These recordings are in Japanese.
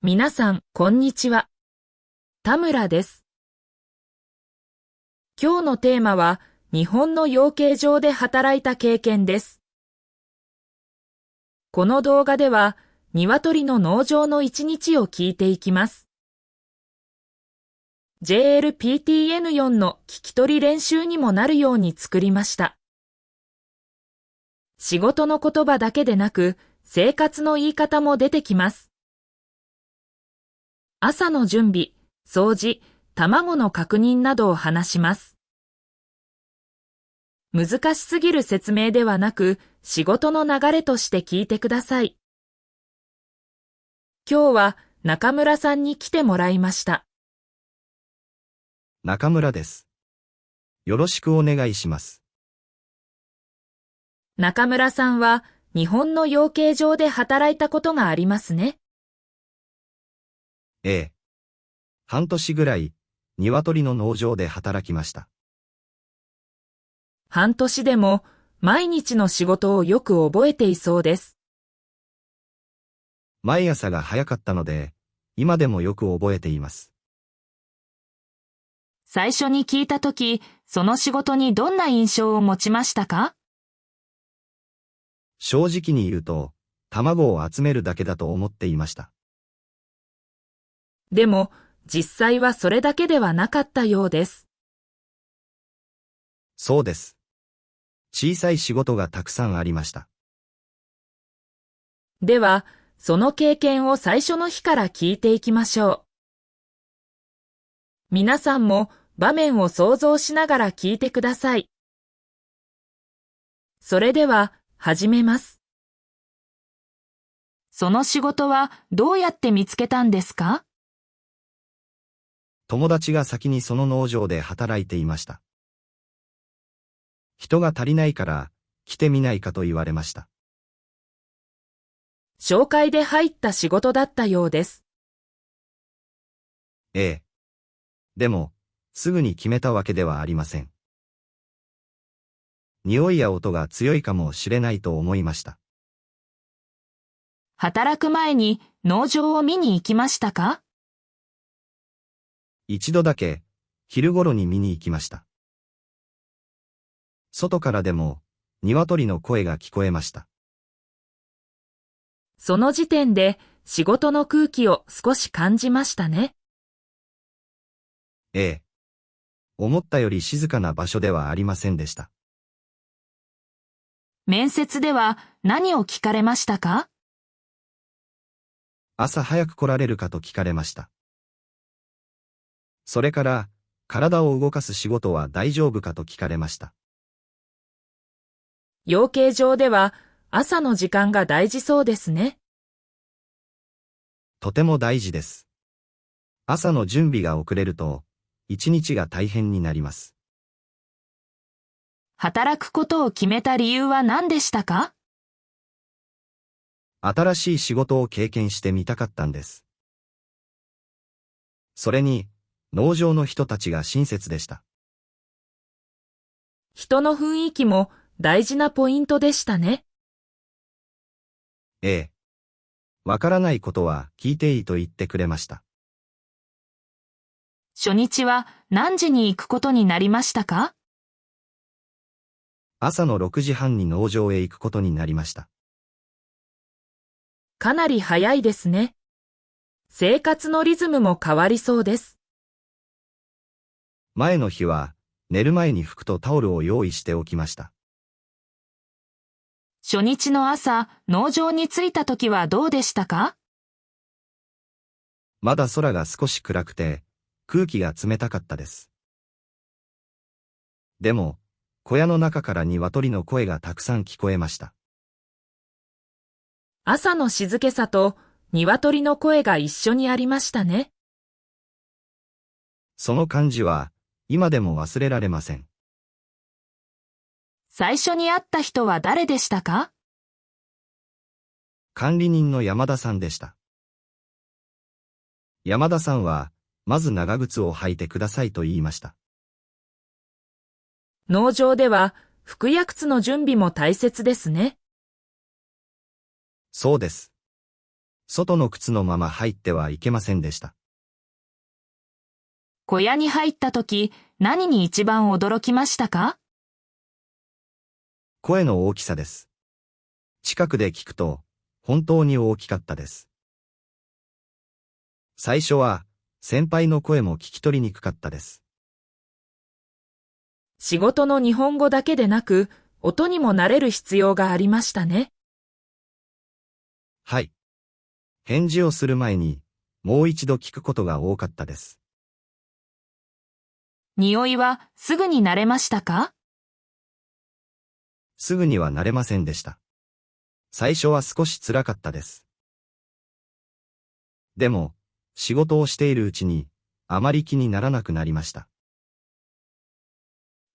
皆さん、こんにちは。田村です。今日のテーマは、日本の養鶏場で働いた経験です。この動画では、鶏の農場の一日を聞いていきます。JLPTN4 の聞き取り練習にもなるように作りました。仕事の言葉だけでなく、生活の言い方も出てきます。朝の準備、掃除、卵の確認などを話します。難しすぎる説明ではなく、仕事の流れとして聞いてください。今日は中村さんに来てもらいました。中村です。よろしくお願いします。中村さんは日本の養鶏場で働いたことがありますね。ええ。半年ぐらい、鶏の農場で働きました。半年でも毎日の仕事をよく覚えていそうです。毎朝が早かったので、今でもよく覚えています。最初に聞いたとき、その仕事にどんな印象を持ちましたか？正直に言うと、卵を集めるだけだと思っていました。でも、実際はそれだけではなかったようです。そうです。小さい仕事がたくさんありました。では、その経験を最初の日から聞いていきましょう。皆さんも場面を想像しながら聞いてください。それでは、始めます。その仕事はどうやって見つけたんですか？友達が先にその農場で働いていました。人が足りないから来てみないかと言われました。紹介で入った仕事だったようです。ええ。でも、すぐに決めたわけではありません。匂いや音が強いかもしれないと思いました。働く前に農場を見に行きましたか？一度だけ、昼頃に見に行きました。外からでも、鶏の声が聞こえました。その時点で仕事の空気を少し感じましたね。ええ。思ったより静かな場所ではありませんでした。面接では何を聞かれましたか？朝早く来られるかと聞かれました。それから、体を動かす仕事は大丈夫かと聞かれました。養鶏場では朝の時間が大事そうですね。とても大事です。朝の準備が遅れると、一日が大変になります。働くことを決めた理由は何でしたか？新しい仕事を経験してみたかったんです。それに、農場の人たちが親切でした。人の雰囲気も大事なポイントでしたね。ええ。わからないことは聞いていいと言ってくれました。初日は何時に行くことになりましたか？朝の6時半に農場へ行くことになりました。かなり早いですね。生活のリズムも変わりそうです。前の日は、寝る前に服とタオルを用意しておきました。初日の朝、農場に着いた時はどうでしたか？まだ空が少し暗くて、空気が冷たかったです。でも、小屋の中から鶏の声がたくさん聞こえました。朝の静けさと鶏の声が一緒にありましたね。その感じは、今でも忘れられません。最初に会った人は誰でしたか？管理人の山田さんでした。山田さんは、まず長靴を履いてくださいと言いました。農場では服や靴の準備も大切ですね。そうです。外の靴のまま入ってはいけませんでした。小屋に入ったとき、何に一番驚きましたか？声の大きさです。近くで聞くと、本当に大きかったです。最初は、先輩の声も聞き取りにくかったです。仕事の日本語だけでなく、音にも慣れる必要がありましたね。はい。返事をする前に、もう一度聞くことが多かったです。匂いはすぐに慣れましたか？すぐには慣れませんでした。最初は少し辛かったです。でも、仕事をしているうちに、あまり気にならなくなりました。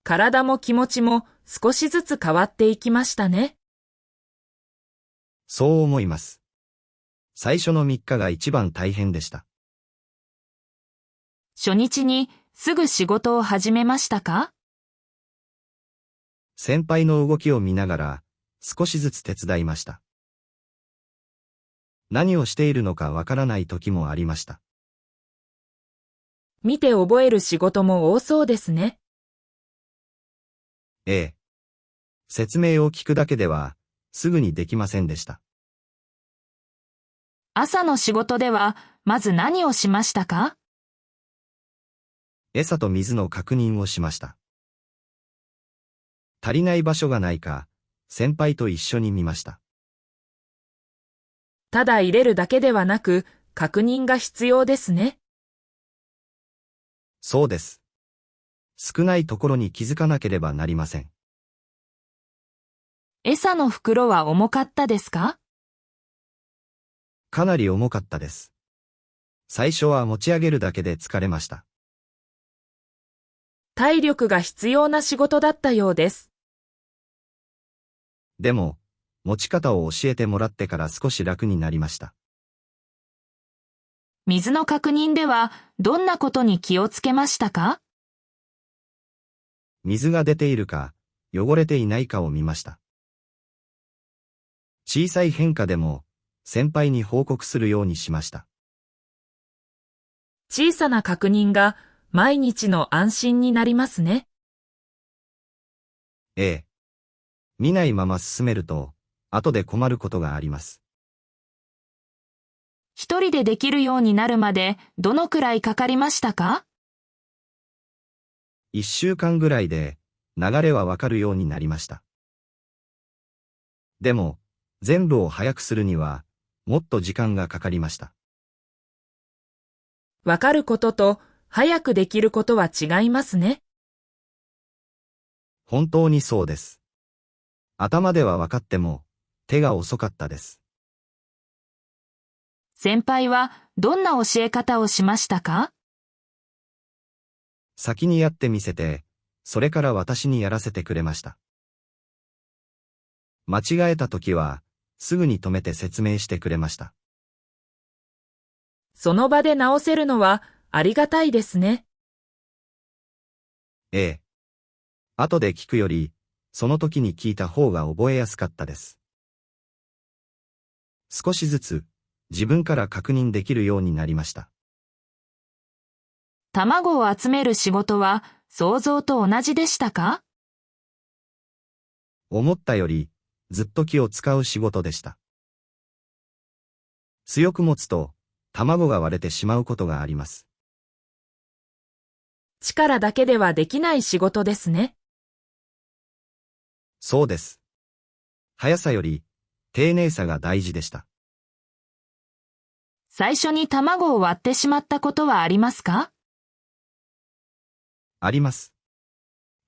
体も気持ちも少しずつ変わっていきましたね。そう思います。最初の3日が一番大変でした。初日にすぐ仕事を始めましたか？先輩の動きを見ながら、少しずつ手伝いました。何をしているのかわからない時もありました。見て覚える仕事も多そうですね。ええ。説明を聞くだけでは、すぐにできませんでした。朝の仕事では、まず何をしましたか？餌と水の確認をしました。足りない場所がないか、先輩と一緒に見ました。ただ入れるだけではなく、確認が必要ですね。そうです。少ないところに気づかなければなりません。餌の袋は重かったですか？かなり重かったです。最初は持ち上げるだけで疲れました。体力が必要な仕事だったようです。でも、持ち方を教えてもらってから少し楽になりました。水の確認では、どんなことに気をつけましたか？水が出ているか、汚れていないかを見ました。小さい変化でも、先輩に報告するようにしました。小さな確認が毎日の安心になりますね。ええ。見ないまま進めると、後で困ることがあります。一人でできるようになるまでどのくらいかかりましたか1週間ぐらいで、流れはわかるようになりました。でも、全部を早くするには、もっと時間がかかりました。わかることと早くできることは違いますね。本当にそうです。頭では分かっても、手が遅かったです。先輩はどんな教え方をしましたか？先にやってみせて、それから私にやらせてくれました。間違えた時は、すぐに止めて説明してくれました。その場で直せるのはありがたいですね。ええ。後で聞くより、その時に聞いた方が覚えやすかったです。少しずつ、自分から確認できるようになりました。卵を集める仕事は想像と同じでしたか？思ったより、ずっと気を使う仕事でした。強く持つと、卵が割れてしまうことがあります。力だけではできない仕事ですね。そうです。速さより、丁寧さが大事でした。最初に卵を割ってしまったことはありますか？あります。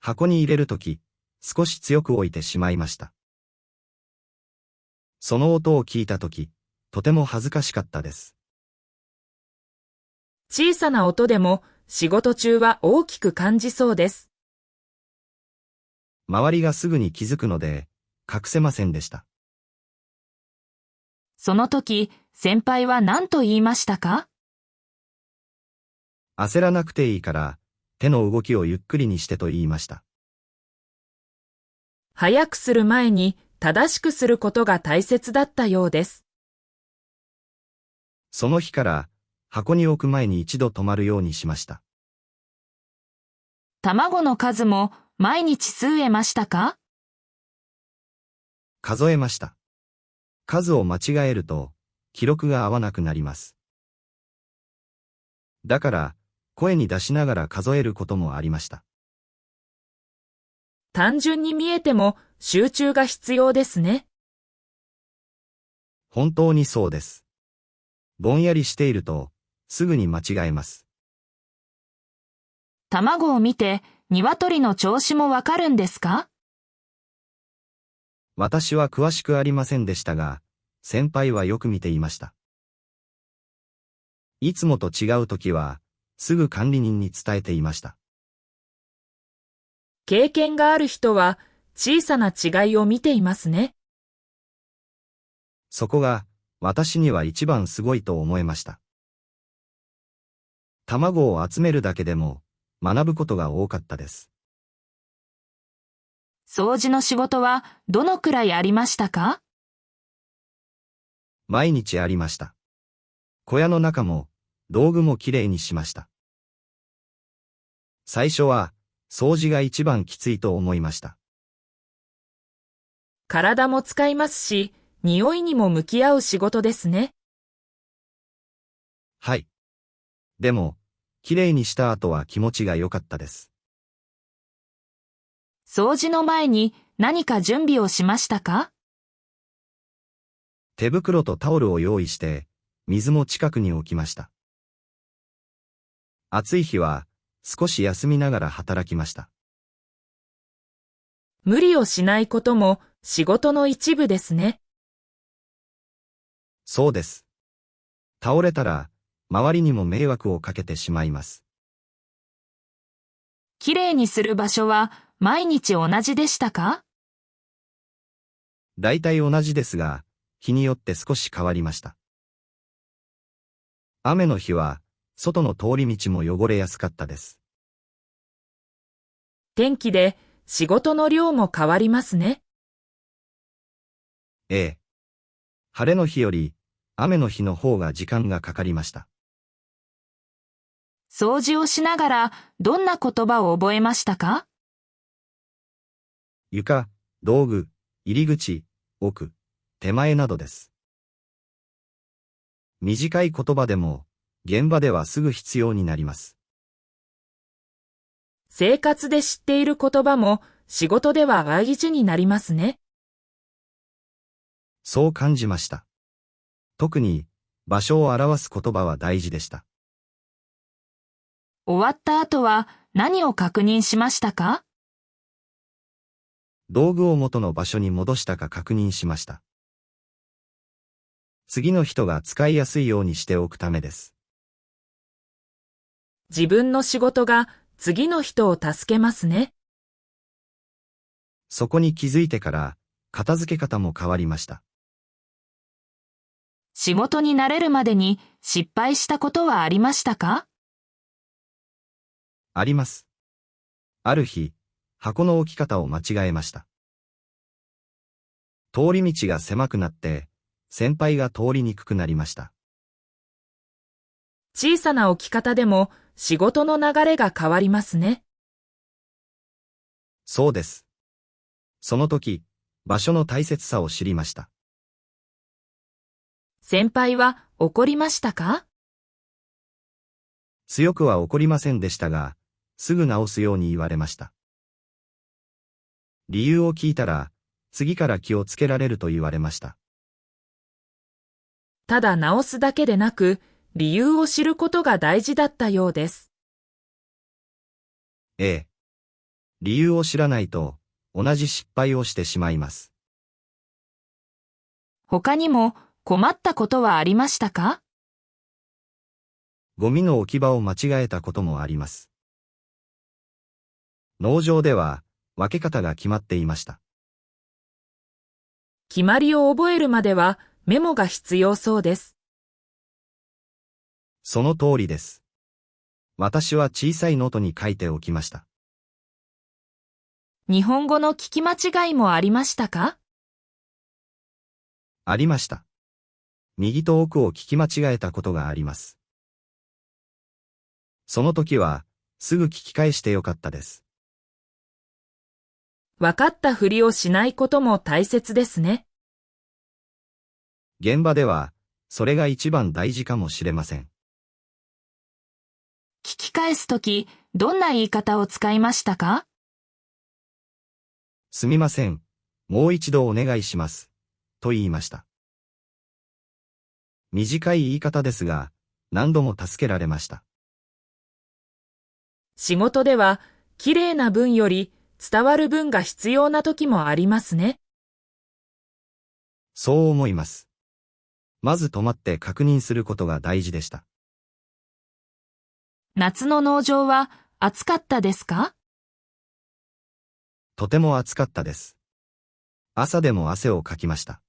箱に入れるとき、少し強く置いてしまいました。その音を聞いたとき、とても恥ずかしかったです。小さな音でも仕事中は大きく感じそうです。周りがすぐに気づくので、隠せませんでした。その時、先輩は何と言いましたか？焦らなくていいから、手の動きをゆっくりにしてと言いました。早くする前に正しくすることが大切だったようです。その日から箱に置く前に一度止まるようにしました。卵の数も毎日数えましたか？数えました。数を間違えると記録が合わなくなります。だから声に出しながら数えることもありました。単純に見えても集中が必要ですね。本当にそうです。ぼんやりしているとすぐに間違えます。卵を見て鶏の調子もわかるんですか？私は詳しくありませんでしたが、先輩はよく見ていました。いつもと違うときは、すぐ管理人に伝えていました。経験がある人は小さな違いを見ていますね。そこが、私には一番すごいと思えました。卵を集めるだけでも、学ぶことが多かったです。掃除の仕事はどのくらいありましたか？毎日ありました。小屋の中も、道具もきれいにしました。最初は、掃除が一番きついと思いました。体も使いますし、匂いにも向き合う仕事ですね。はい。でも、きれいにした後は気持ちが良かったです。掃除の前に何か準備をしましたか？手袋とタオルを用意して、水も近くに置きました。暑い日は、少し休みながら働きました。無理をしないことも仕事の一部ですね。そうです。倒れたら、周りにも迷惑をかけてしまいます。きれいにする場所は毎日同じでしたか？だいたい同じですが、日によって少し変わりました。雨の日は、外の通り道も汚れやすかったです。天気で仕事の量も変わりますね。ええ。晴れの日より、雨の日の方が時間がかかりました。掃除をしながらどんな言葉を覚えましたか？床、道具、入り口、奥、手前などです。短い言葉でも、現場ではすぐ必要になります。生活で知っている言葉も仕事では大事になりますね。そう感じました。特に、場所を表す言葉は大事でした。終わった後は何を確認しましたか？道具を元の場所に戻したか確認しました。次の人が使いやすいようにしておくためです。自分の仕事が次の人を助けますね。そこに気づいてから、片付け方も変わりました。仕事に慣れるまでに失敗したことはありましたか？あります。ある日、箱の置き方を間違えました。通り道が狭くなって、先輩が通りにくくなりました。小さな置き方でも仕事の流れが変わりますね。そうです。その時、場所の大切さを知りました。先輩は怒りましたか？強くは怒りませんでしたが、すぐ直すように言われました。理由を聞いたら、次から気をつけられると言われました。ただ直すだけでなく、理由を知ることが大事だったようです。ええ。理由を知らないと、同じ失敗をしてしまいます。他にも困ったことはありましたか？ゴミの置き場を間違えたこともあります。農場では、分け方が決まっていました。決まりを覚えるまではメモが必要そうです。その通りです。私は小さいノートに書いておきました。日本語の聞き間違いもありましたか？ありました。右と奥を聞き間違えたことがあります。その時は、すぐ聞き返してよかったです。わかったふりをしないことも大切ですね。現場では、それが一番大事かもしれません。聞き返すとき、どんな言い方を使いましたか？すみません。もう一度お願いします。と言いました。短い言い方ですが、何度も助けられました。仕事では、きれいな文より伝わる文が必要な時もありますね。そう思います。まず止まって確認することが大事でした。夏の農場は暑かったですか？とても暑かったです。朝でも汗をかきました。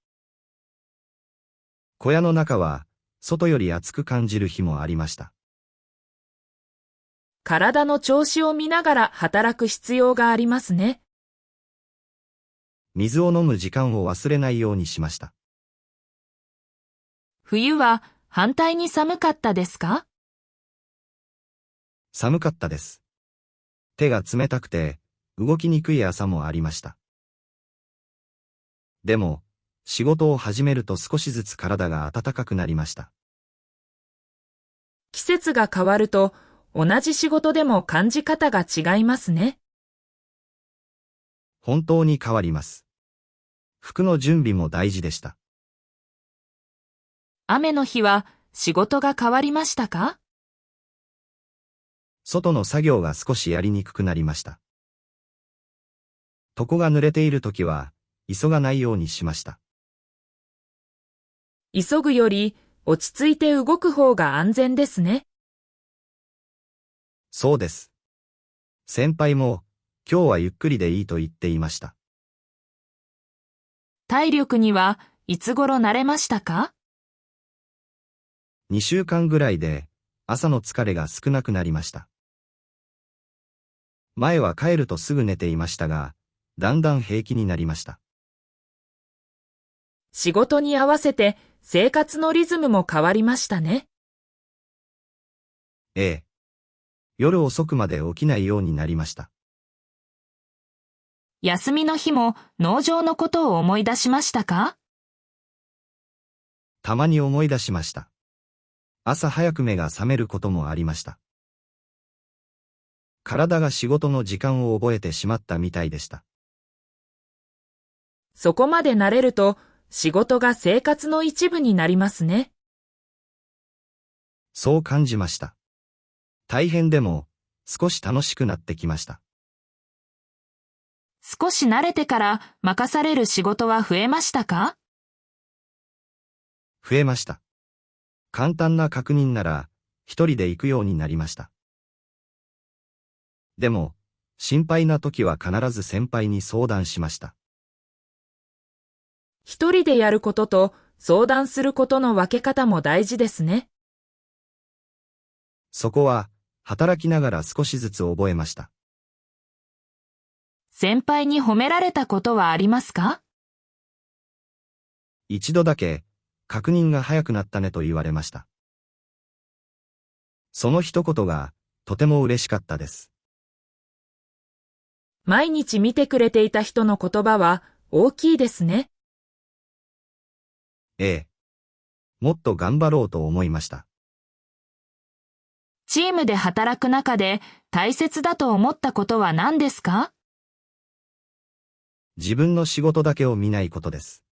小屋の中は、外より暑く感じる日もありました。体の調子を見ながら働く必要がありますね。水を飲む時間を忘れないようにしました。冬は反対に寒かったですか？寒かったです。手が冷たくて、動きにくい朝もありました。でも、仕事を始めると少しずつ体が暖かくなりました。季節が変わると、同じ仕事でも感じ方が違いますね。本当に変わります。服の準備も大事でした。雨の日は仕事が変わりましたか？外の作業が少しやりにくくなりました。床が濡れているときは、急がないようにしました。急ぐより落ち着いて動く方が安全ですね。そうです。先輩も、今日はゆっくりでいいと言っていました。体力にはいつ頃慣れましたか2週間ぐらいで、朝の疲れが少なくなりました。前は帰るとすぐ寝ていましたが、だんだん平気になりました。仕事に合わせて生活のリズムも変わりましたね。ええ。夜遅くまで起きないようになりました。休みの日も農場のことを思い出しましたか？たまに思い出しました。朝早く目が覚めることもありました。体が仕事の時間を覚えてしまったみたいでした。そこまで慣れると仕事が生活の一部になりますね。そう感じました。大変でも少し楽しくなってきました。少し慣れてから任される仕事は増えましたか？増えました。簡単な確認なら一人で行くようになりました。でも、心配な時は必ず先輩に相談しました。一人でやることと相談することの分け方も大事ですね。そこは、働きながら少しずつ覚えました。先輩に褒められたことはありますか？一度だけ、確認が早くなったねと言われました。その一言が、とても嬉しかったです。毎日見てくれていた人の言葉は大きいですね。ええ。もっと頑張ろうと思いました。チームで働く中で大切だと思ったことは何ですか？自分の仕事だけを見ないことです。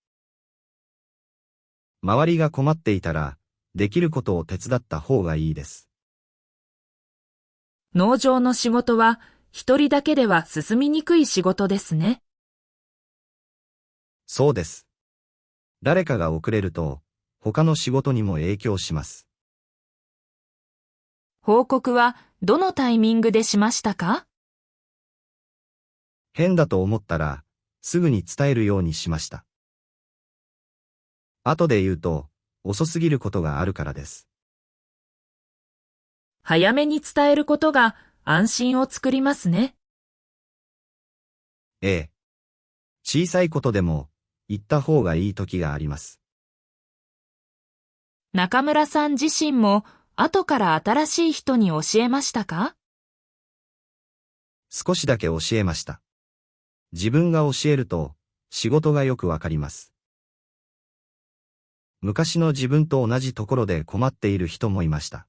周りが困っていたら、できることを手伝った方がいいです。農場の仕事は一人だけでは進みにくい仕事ですね。そうです。誰かが遅れると、他の仕事にも影響します。報告はどのタイミングでしましたか？変だと思ったら、すぐに伝えるようにしました。後で言うと、遅すぎることがあるからです。早めに伝えることが安心を作りますね。ええ。小さいことでも、言った方がいい時があります。中村さん自身も後から新しい人に教えましたか？少しだけ教えました。自分が教えると仕事がよくわかります。昔の自分と同じところで困っている人もいました。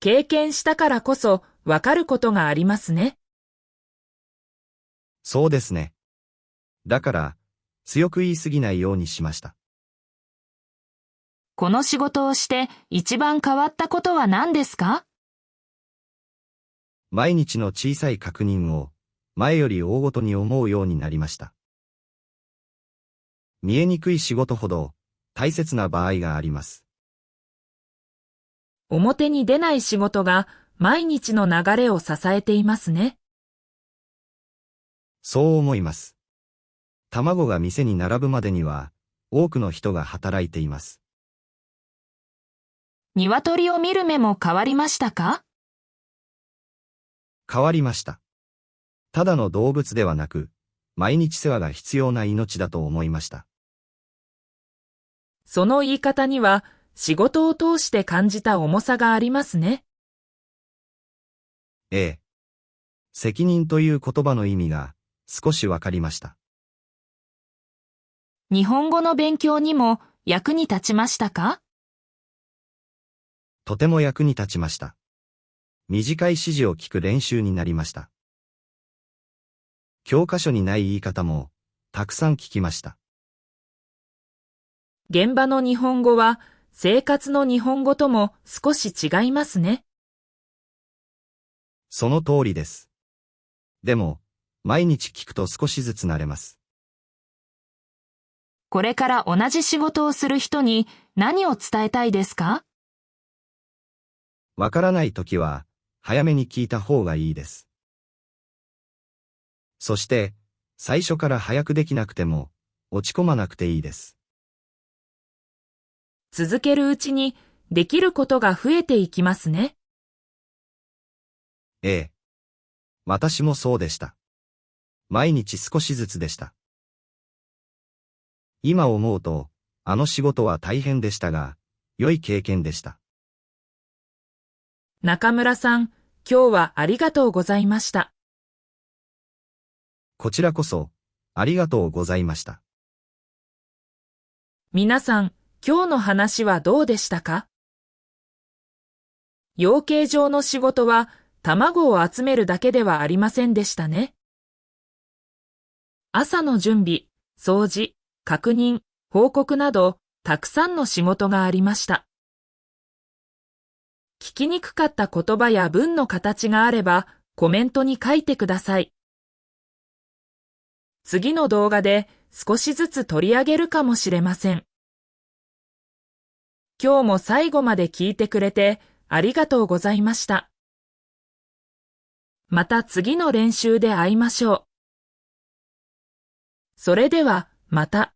経験したからこそわかることがありますね。そうですね。だから、強く言いすぎないようにしました。この仕事をして一番変わったことは何ですか？毎日の小さい確認を前より大ごとに思うようになりました。見えにくい仕事ほど大切な場合があります。表に出ない仕事が毎日の流れを支えていますね。そう思います。卵が店に並ぶまでには多くの人が働いています。鶏を見る目も変わりましたか？変わりました。ただの動物ではなく、毎日世話が必要な命だと思いました。その言い方には仕事を通して感じた重さがありますね。ええ。責任という言葉の意味が少しわかりました。日本語の勉強にも役に立ちましたか？とても役に立ちました。短い指示を聞く練習になりました。教科書にない言い方もたくさん聞きました。現場の日本語は生活の日本語とも少し違いますね。その通りです。でも、毎日聞くと少しずつ慣れます。これから同じ仕事をする人に何を伝えたいですか？わからないときは、早めに聞いた方がいいです。そして、最初から早くできなくても、落ち込まなくていいです。続けるうちにできることが増えていきますね。ええ。私もそうでした。毎日少しずつでした。今思うと、あの仕事は大変でしたが、良い経験でした。中村さん、今日はありがとうございました。こちらこそ、ありがとうございました。皆さん、今日の話はどうでしたか？養鶏場の仕事は卵を集めるだけではありませんでしたね。朝の準備、掃除、確認、報告など、たくさんの仕事がありました。聞きにくかった言葉や文の形があれば、コメントに書いてください。次の動画で少しずつ取り上げるかもしれません。今日も最後まで聞いてくれてありがとうございました。また次の練習で会いましょう。それでは、また。